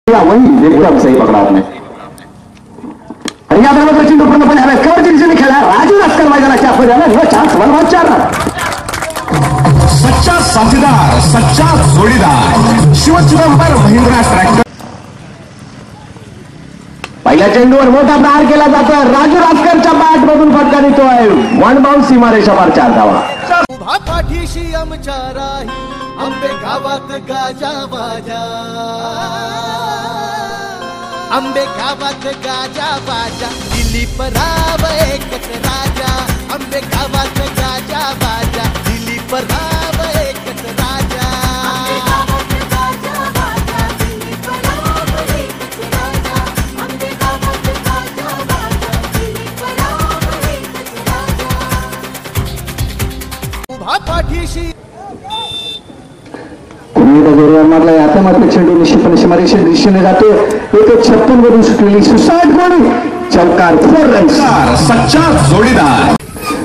वही एकदम सही पकड़ा आपने। या बरोबर चेंडू पूर्णपणे हव्या कव्हरच्या दिशेने खेळला राजू रास्कर मैदानाच्या आत झाला नो चान्स 1-4 रन। सच्चा साथीदार सच्चा जोडीदार शिवचिदंबर महिंद्रा ट्रॅक्टर। पहिल्या चेंडूवर मोठा प्रहार केला जातो राजू रास्करच्या बॅट मधून फटका निघतोय 1 बाउंस सीमारेषा पार 4 धावा। उभा पाठीशी आमच्या राही आंबे गावात गाजा बाजा आंबे गावात गाजा बाजा दिलीप राव एकच राजा आंबे गावात गाजा बाजा दिलीप राव एकच राजा उभा पाठीशी जोरदार मारला आता मात्र चेंडू निश्चितपणे सीमारेषेच्या दिशेने जातो 156 वरून सुटलेली सुसाट गोळी चौकार 4 रन्स। सच्चा जोडीदार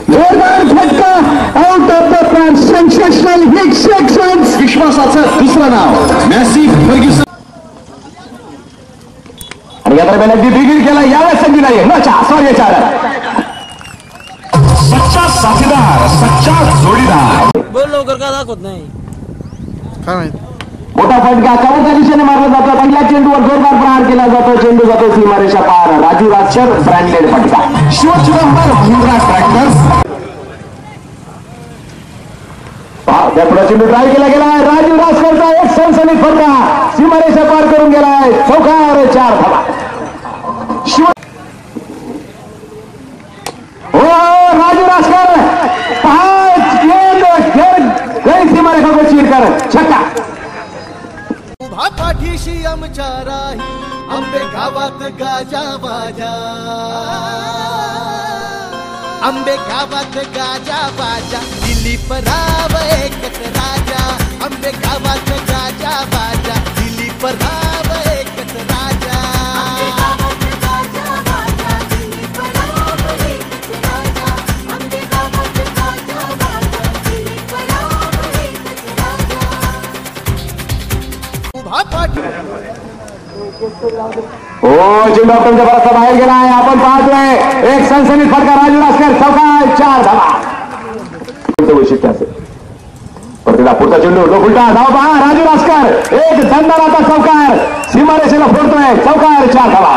जोरदार फटका out of the plan sensational hit 6 runs. विश्वासाचं दुसरं नाव मॅसी फर्ग्युसन। आणि या दरम्यान अगदी बिगिर केला यावेळेस संधी नाही नो चान्स 4 सच्चा साथीदार सच्चा जोडीदार। बोल लवकर का दाखवत नाही काय माहित मोठा फटका कव्हरच्या दिशेने मारला जातो पहिल्या चेंडूवर जोरदार प्रहार केला जातो चेंडू जातो सीमारेषा पार राजू रास्कर ब्रँडेड फटका शिवचिदंबर महिंद्रा ट्रॅक्टर्स। पुढे चेंडू ट्राय केला गेला राजू रास्करचा एक सनसनीत फटका सीमारेषा पार करून गेलाय चौकार 4 धावा। शिव हो राजू रास्कर 5 गेंद गई सीमारेखा को चीर कर छक्का। उभा पाठीशी आमच्या राही आंबे गावात गाजा बाजा आंबे गावात गाजा बाजा दिलीप राव एकच राजा आंबे गावात गाजा बाजा दिलीप राव एकच राजा उभा पाठी हो चेंडू आपणच्या बराचसा बाहेर गेला आहे आपण पाहतोय एक सनसनीत फटका राजू रास्कर चौकार 4 धावा। वैशिष्ट्य असेल पुढचा चेंडू लो उलटा धाव पहा राजू रास्कर एक दंडाराचा चौकार सीमारेषेला फोडतोय चौकार 4 धावा।